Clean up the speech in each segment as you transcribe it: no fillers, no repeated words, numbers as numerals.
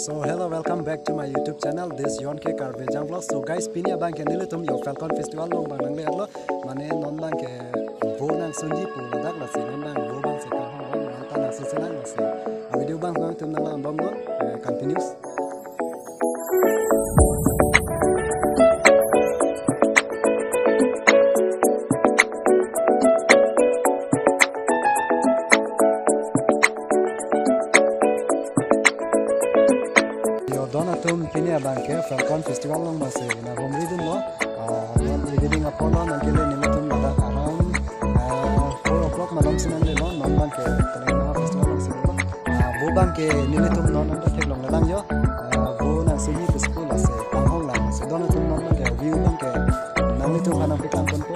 So hello, welcome back to my YouTube channel. This is Yon K Carvejang Vlog. So guys, pini abang ke nile tum yo Falcon Festival long bang nang lo mane non bang ke bo nang sunji pu ladak la si non bang bo bang se ka ha non ta na se senang la si. Video bang tum nang bam lo continues. Donatum kini abang ke Falcon Festival long masih na homri dun lo non evening apollo mangkele nilatum lada around 4 o'clock malam sinan le non bang ke tengah festival masih lo bo bang ke nilatum non anda tek long ladang yo bo na sini school ase panghong lang se donatum non ke view bang ke nalitum kana pikan pun ko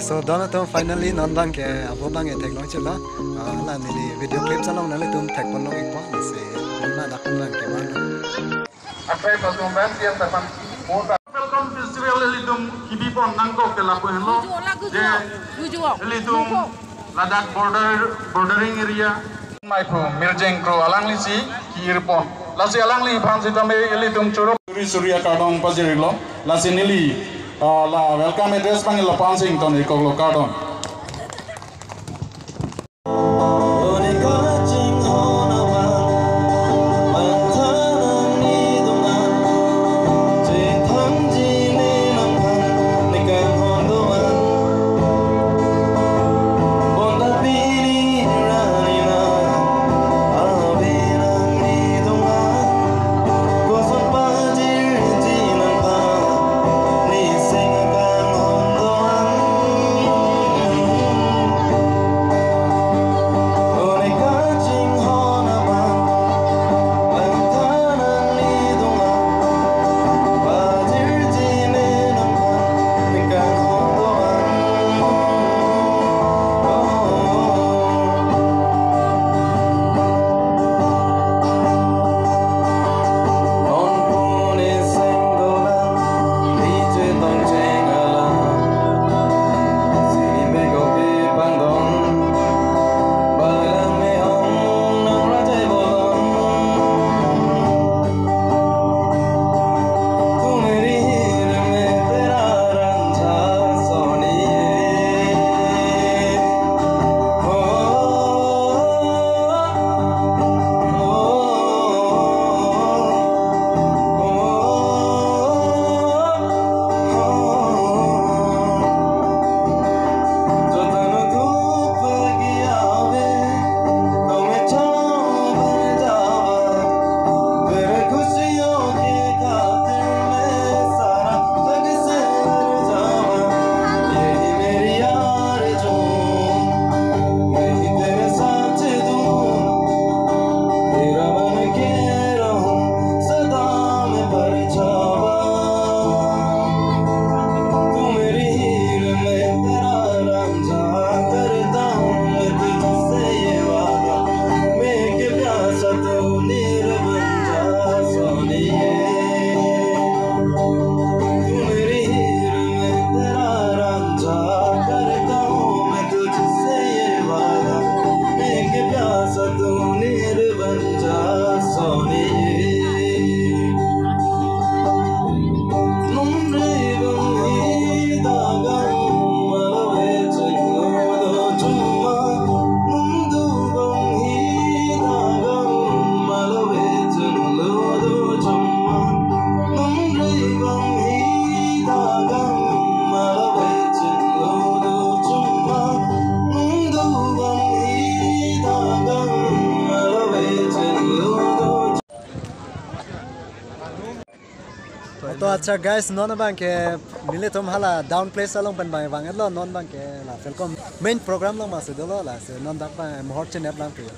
so donatum finally non bang ke abo bang tek long chela la ni video clip salong nale tum tek pon long ikwa se na dakun bang ke bang apai performance yang tapan welcome festival lidum kibi pon nang ko ke lapo hello lidum Ladakh bordering area mai phu mirjeng kro alangli si kirpon lasi alangli phang sitame lidum churo surya kadong pajirilo lasi nili la welcome address panggil lapansing ton ikolo kadon तो अच्छा guys non bang ke nile tom hala down place along ban bang bang lo non bang ke la welcome main program long ma se do la se non dak ba mohor chen net lang tu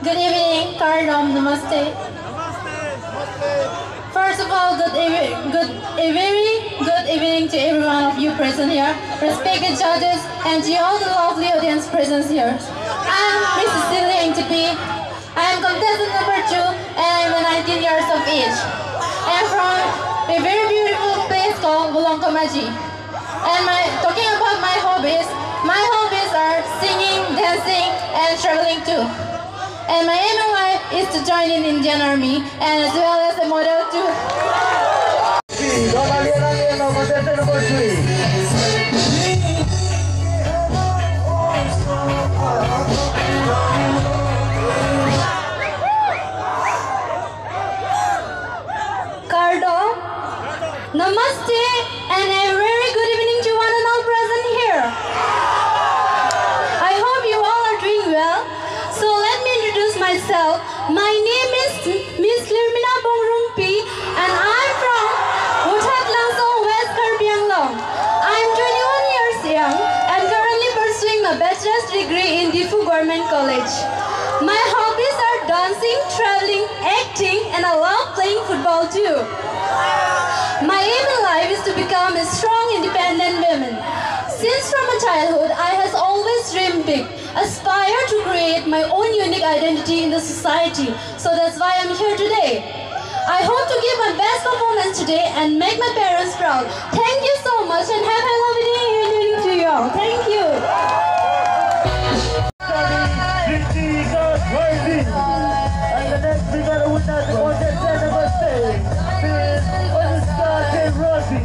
Good evening, Kardom. Namaste. First of all, a very good evening to every one of you present here, respected judges, and to all the lovely audience present here. I am Miss Cecilia Ingtipi. I am contestant number 2, and I am 19 years of age. I am from a very beautiful place called Wolongkomaji. And talking about my hobbies are singing, dancing, and traveling too. And my aim in life is to join in Indian Army and as well as a model too. Cardo, namaste and a very good evening to one and all present here. I hope you all are doing well. So let me introduce myself. My name is Miss Lirmina Bongrumpi and I'm from Uthat Langsong, West Karbi Anglong. I'm 21 years young and currently pursuing my bachelor's degree in Difu Government College. My hobbies are dancing, traveling, acting, and I love playing football too. My aim in life is to become a strong, independent woman. Since from my childhood, I has always dreamed big, aspire to create my own unique identity in the society. So that's why I'm here today. I hope to give my best performance today and make my parents proud. Thank you so much and have a lovely day evening to you all. Thank you. And the next we got a winner to contest number 6. Miss Anushka Rossi.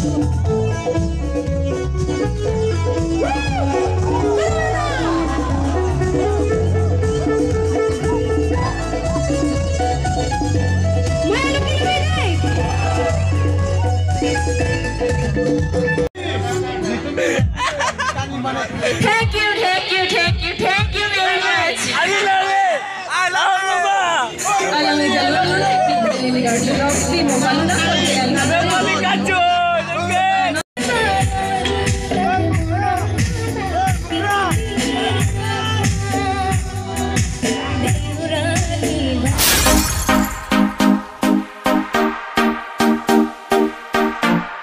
Thank you very much. I love you, Mama. Alam mo, jalur,